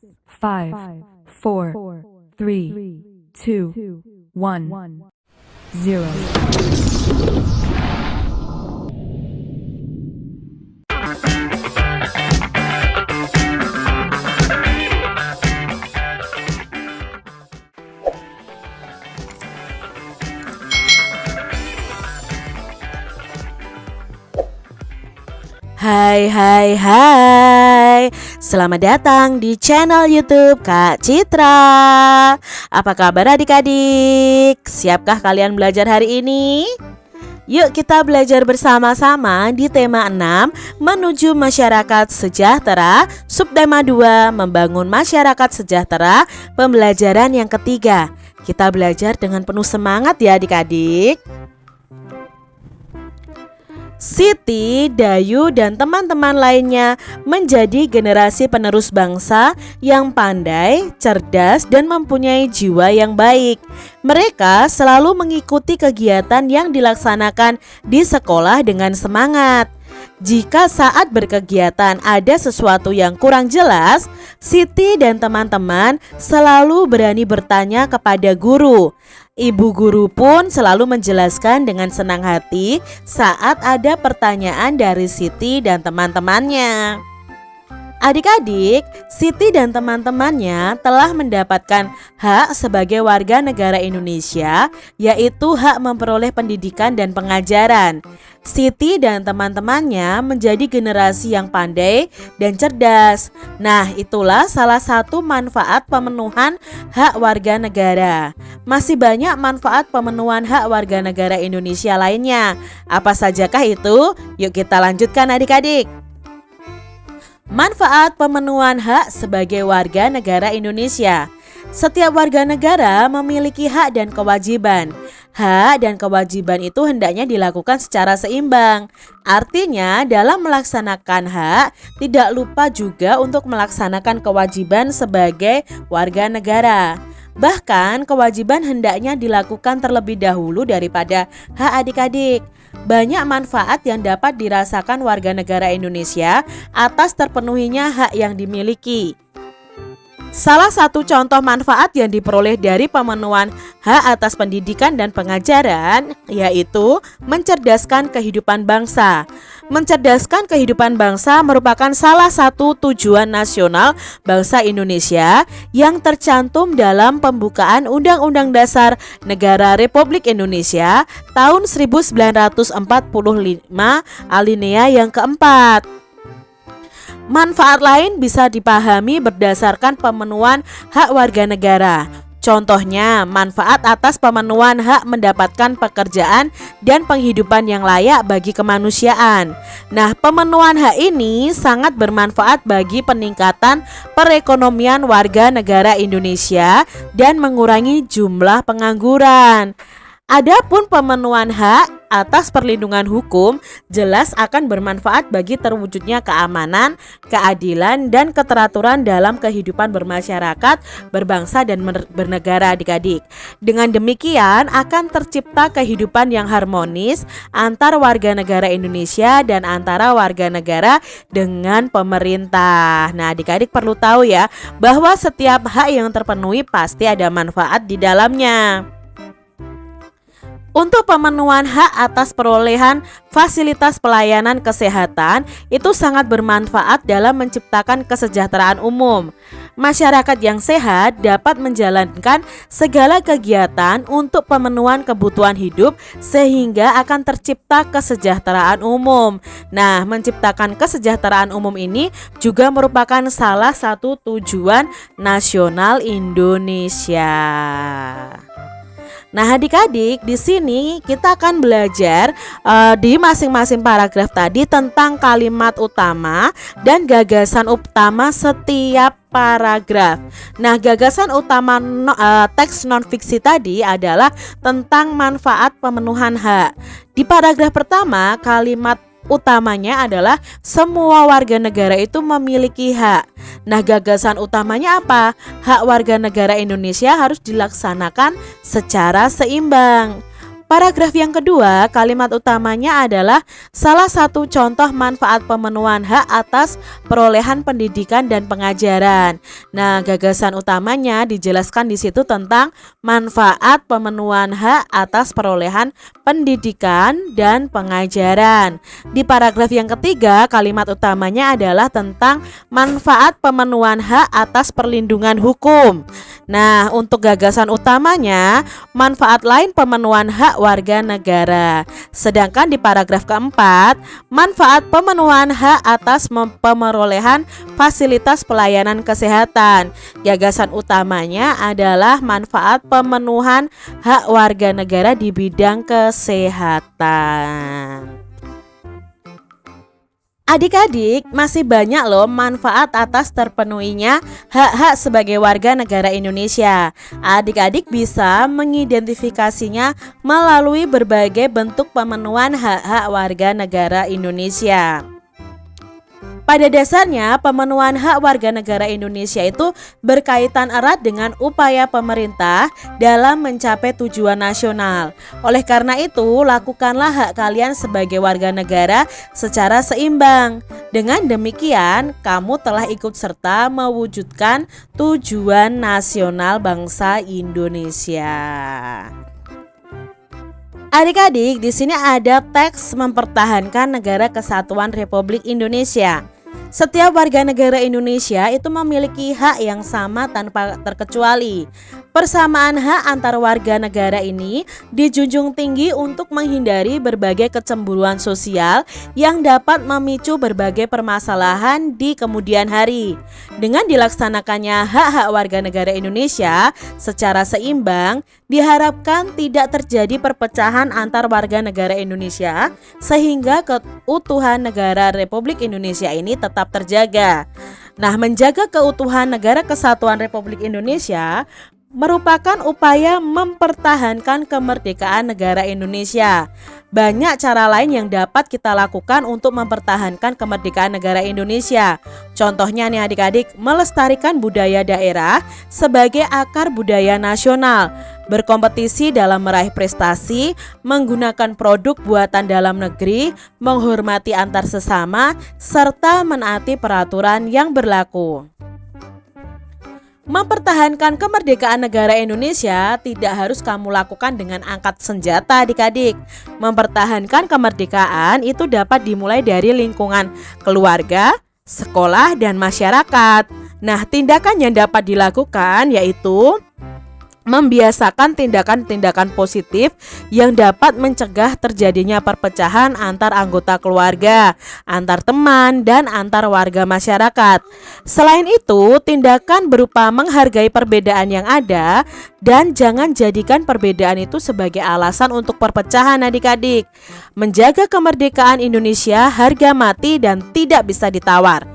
5, 4, 3, 2, 1, 0. Hai, selamat datang di channel YouTube Kak Citra. Apa kabar adik-adik? Siapkah kalian belajar hari ini? Yuk kita belajar bersama-sama di tema 6 menuju masyarakat sejahtera, subtema 2 membangun masyarakat sejahtera, pembelajaran yang ketiga. Kita belajar dengan penuh semangat ya adik-adik. Siti, Dayu, dan teman-teman lainnya menjadi generasi penerus bangsa yang pandai, cerdas, dan mempunyai jiwa yang baik. Mereka selalu mengikuti kegiatan yang dilaksanakan di sekolah dengan semangat. Jika saat berkegiatan ada sesuatu yang kurang jelas, Siti dan teman-teman selalu berani bertanya kepada guru. Ibu guru pun selalu menjelaskan dengan senang hati saat ada pertanyaan dari Siti dan teman-temannya. Adik-adik, Siti dan teman-temannya telah mendapatkan hak sebagai warga negara Indonesia, yaitu hak memperoleh pendidikan dan pengajaran. Siti dan teman-temannya menjadi generasi yang pandai dan cerdas. Nah, itulah salah satu manfaat pemenuhan hak warga negara. Masih banyak manfaat pemenuhan hak warga negara Indonesia lainnya. Apa sajakah itu? Yuk kita lanjutkan adik-adik. Manfaat pemenuhan hak sebagai warga negara Indonesia. Setiap warga negara memiliki hak dan kewajiban. Hak dan kewajiban itu hendaknya dilakukan secara seimbang. Artinya dalam melaksanakan hak tidak lupa juga untuk melaksanakan kewajiban sebagai warga negara. Bahkan kewajiban hendaknya dilakukan terlebih dahulu daripada hak adik-adik. Banyak manfaat yang dapat dirasakan warga negara Indonesia atas terpenuhinya hak yang dimiliki. Salah satu contoh manfaat yang diperoleh dari pemenuhan hak atas pendidikan dan pengajaran yaitu mencerdaskan kehidupan bangsa. Mencerdaskan kehidupan bangsa merupakan salah satu tujuan nasional bangsa Indonesia yang tercantum dalam pembukaan Undang-Undang Dasar Negara Republik Indonesia tahun 1945 alinea yang keempat. Manfaat lain bisa dipahami berdasarkan pemenuhan hak warga negara. Contohnya, manfaat atas pemenuhan hak mendapatkan pekerjaan dan penghidupan yang layak bagi kemanusiaan. Nah, pemenuhan hak ini sangat bermanfaat bagi peningkatan perekonomian warga negara Indonesia dan mengurangi jumlah pengangguran. Adapun pemenuhan hak atas perlindungan hukum jelas akan bermanfaat bagi terwujudnya keamanan, keadilan, dan keteraturan dalam kehidupan bermasyarakat, berbangsa, dan bernegara adik-adik. Dengan demikian akan tercipta kehidupan yang harmonis antar warga negara Indonesia dan antara warga negara dengan pemerintah. Nah, adik-adik perlu tahu ya bahwa setiap hak yang terpenuhi pasti ada manfaat di dalamnya. Untuk pemenuhan hak atas perolehan fasilitas pelayanan kesehatan itu sangat bermanfaat dalam menciptakan kesejahteraan umum. Masyarakat yang sehat dapat menjalankan segala kegiatan untuk pemenuhan kebutuhan hidup sehingga akan tercipta kesejahteraan umum. Nah, menciptakan kesejahteraan umum ini juga merupakan salah satu tujuan nasional Indonesia. Nah, adik-adik, di sini kita akan belajar di masing-masing paragraf tadi tentang kalimat utama dan gagasan utama setiap paragraf. Nah, gagasan utama teks non-fiksi tadi adalah tentang manfaat pemenuhan hak. Di paragraf pertama, kalimat utamanya adalah semua warga negara itu memiliki hak. Nah, gagasan utamanya apa? Hak warga negara Indonesia harus dilaksanakan secara seimbang. Paragraf yang kedua, kalimat utamanya adalah salah satu contoh manfaat pemenuhan hak atas perolehan pendidikan dan pengajaran. Nah, gagasan utamanya dijelaskan di situ tentang manfaat pemenuhan hak atas perolehan pendidikan dan pengajaran. Di paragraf yang ketiga, kalimat utamanya adalah tentang manfaat pemenuhan hak atas perlindungan hukum. Nah, untuk gagasan utamanya, manfaat lain pemenuhan hak warga negara. Sedangkan di paragraf keempat, manfaat pemenuhan hak atas pemerolehan fasilitas pelayanan kesehatan. Gagasan utamanya adalah manfaat pemenuhan hak warga negara di bidang kesehatan. Adik-adik, masih banyak loh manfaat atas terpenuhinya hak-hak sebagai warga negara Indonesia. Adik-adik bisa mengidentifikasinya melalui berbagai bentuk pemenuhan hak-hak warga negara Indonesia. Pada dasarnya, pemenuhan hak warga negara Indonesia itu berkaitan erat dengan upaya pemerintah dalam mencapai tujuan nasional. Oleh karena itu, lakukanlah hak kalian sebagai warga negara secara seimbang. Dengan demikian, kamu telah ikut serta mewujudkan tujuan nasional bangsa Indonesia. Adik-adik, di sini ada teks mempertahankan negara kesatuan Republik Indonesia. Setiap warga negara Indonesia itu memiliki hak yang sama tanpa terkecuali. Persamaan hak antar warga negara ini dijunjung tinggi untuk menghindari berbagai kecemburuan sosial yang dapat memicu berbagai permasalahan di kemudian hari. Dengan dilaksanakannya hak-hak warga negara Indonesia secara seimbang, diharapkan tidak terjadi perpecahan antar warga negara Indonesia sehingga keutuhan negara Republik Indonesia ini tetap terjaga. Nah, menjaga keutuhan negara kesatuan Republik Indonesia merupakan upaya mempertahankan kemerdekaan negara Indonesia. Banyak cara lain yang dapat kita lakukan untuk mempertahankan kemerdekaan negara Indonesia. Contohnya nih adik-adik, melestarikan budaya daerah sebagai akar budaya nasional, berkompetisi dalam meraih prestasi, menggunakan produk buatan dalam negeri, menghormati antar sesama, serta menaati peraturan yang berlaku. Mempertahankan kemerdekaan negara Indonesia tidak harus kamu lakukan dengan angkat senjata adik-adik. Mempertahankan kemerdekaan itu dapat dimulai dari lingkungan keluarga, sekolah, dan masyarakat. Nah, tindakan yang dapat dilakukan yaitu membiasakan tindakan-tindakan positif yang dapat mencegah terjadinya perpecahan antar anggota keluarga, antar teman, dan antar warga masyarakat. Selain itu, tindakan berupa menghargai perbedaan yang ada dan jangan jadikan perbedaan itu sebagai alasan untuk perpecahan adik-adik. Menjaga kemerdekaan Indonesia harga mati dan tidak bisa ditawar.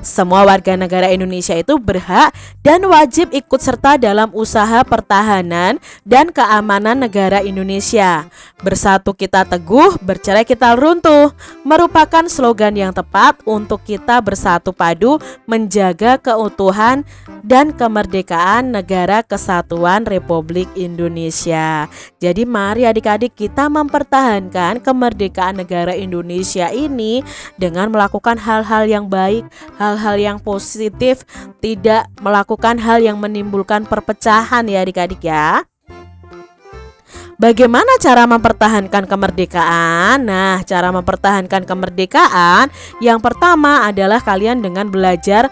Semua warga negara Indonesia itu berhak dan wajib ikut serta dalam usaha pertahanan dan keamanan negara Indonesia. Bersatu kita teguh, bercerai kita runtuh, merupakan slogan yang tepat untuk kita bersatu padu menjaga keutuhan dan kemerdekaan negara kesatuan Republik Indonesia. Jadi mari adik-adik kita mempertahankan kemerdekaan negara Indonesia ini dengan melakukan hal-hal yang baik, hal-hal yang positif, tidak melakukan hal yang menimbulkan perpecahan ya adik-adik ya. Bagaimana cara mempertahankan kemerdekaan? Nah, cara mempertahankan kemerdekaan yang pertama adalah kalian dengan belajar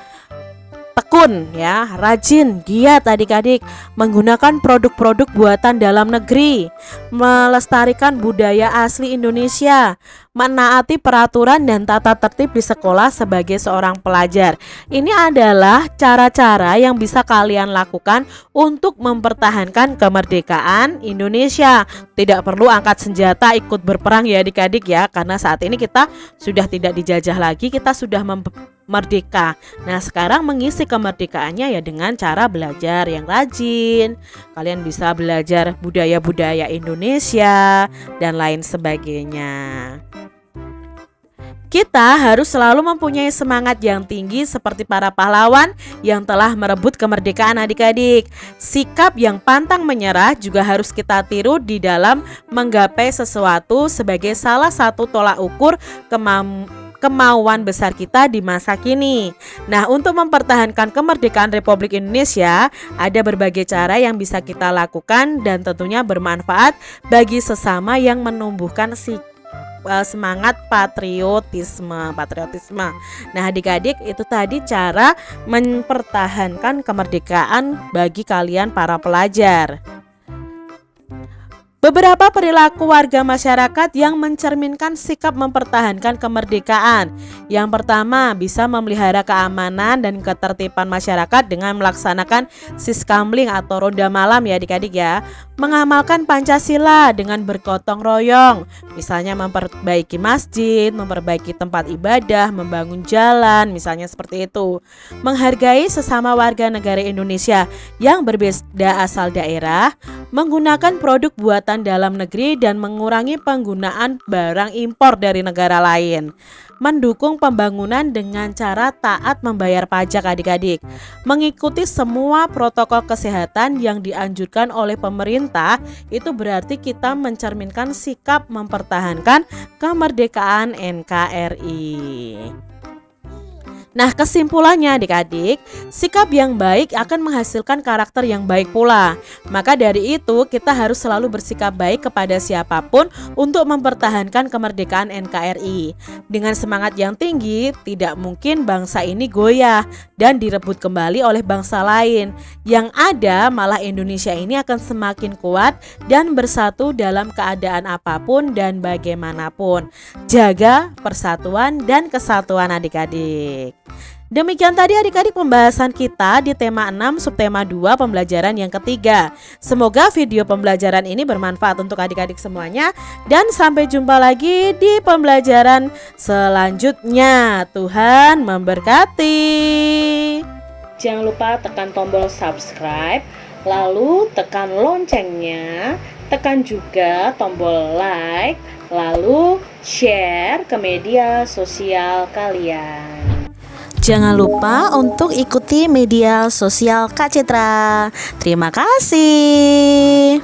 tekun ya, rajin, giat adik-adik, menggunakan produk-produk buatan dalam negeri, melestarikan budaya asli Indonesia, menaati peraturan dan tata tertib di sekolah sebagai seorang pelajar. Ini adalah cara-cara yang bisa kalian lakukan untuk mempertahankan kemerdekaan Indonesia. Tidak perlu angkat senjata ikut berperang ya adik-adik ya, karena saat ini kita sudah tidak dijajah lagi, kita sudah merdeka. Nah, sekarang mengisi kemerdekaannya ya dengan cara belajar yang rajin. Kalian bisa belajar budaya-budaya Indonesia dan lain sebagainya. Kita harus selalu mempunyai semangat yang tinggi seperti para pahlawan yang telah merebut kemerdekaan adik-adik. Sikap yang pantang menyerah juga harus kita tiru di dalam menggapai sesuatu sebagai salah satu tolak ukur kemauan besar kita di masa kini. Nah, untuk mempertahankan kemerdekaan Republik Indonesia, ada berbagai cara yang bisa kita lakukan dan tentunya bermanfaat bagi sesama yang menumbuhkan semangat patriotisme. Nah, adik-adik, itu tadi cara mempertahankan kemerdekaan bagi kalian para pelajar. Beberapa perilaku warga masyarakat yang mencerminkan sikap mempertahankan kemerdekaan. Yang pertama, bisa memelihara keamanan dan ketertiban masyarakat dengan melaksanakan siskamling atau ronda malam ya adik-adik ya. Mengamalkan Pancasila dengan bergotong royong, misalnya memperbaiki masjid, memperbaiki tempat ibadah, membangun jalan, misalnya seperti itu. Menghargai sesama warga negara Indonesia yang berbeda asal daerah, menggunakan produk buatan dalam negeri dan mengurangi penggunaan barang impor dari negara lain. Mendukung pembangunan dengan cara taat membayar pajak adik-adik. Mengikuti semua protokol kesehatan yang dianjurkan oleh pemerintah, itu berarti kita mencerminkan sikap mempertahankan kemerdekaan NKRI. Nah, kesimpulannya adik-adik, sikap yang baik akan menghasilkan karakter yang baik pula. Maka dari itu kita harus selalu bersikap baik kepada siapapun untuk mempertahankan kemerdekaan NKRI. Dengan semangat yang tinggi, tidak mungkin bangsa ini goyah dan direbut kembali oleh bangsa lain. Yang ada malah Indonesia ini akan semakin kuat dan bersatu dalam keadaan apapun dan bagaimanapun. Jaga persatuan dan kesatuan adik-adik. Demikian tadi adik-adik pembahasan kita di tema 6 subtema 2 pembelajaran yang ketiga. Semoga video pembelajaran ini bermanfaat untuk adik-adik semuanya. Dan sampai jumpa lagi di pembelajaran selanjutnya. Tuhan memberkati. Jangan lupa tekan tombol subscribe, lalu tekan loncengnya, tekan juga tombol like, lalu share ke media sosial kalian. Jangan lupa untuk ikuti media sosial Kak Citra. Terima kasih.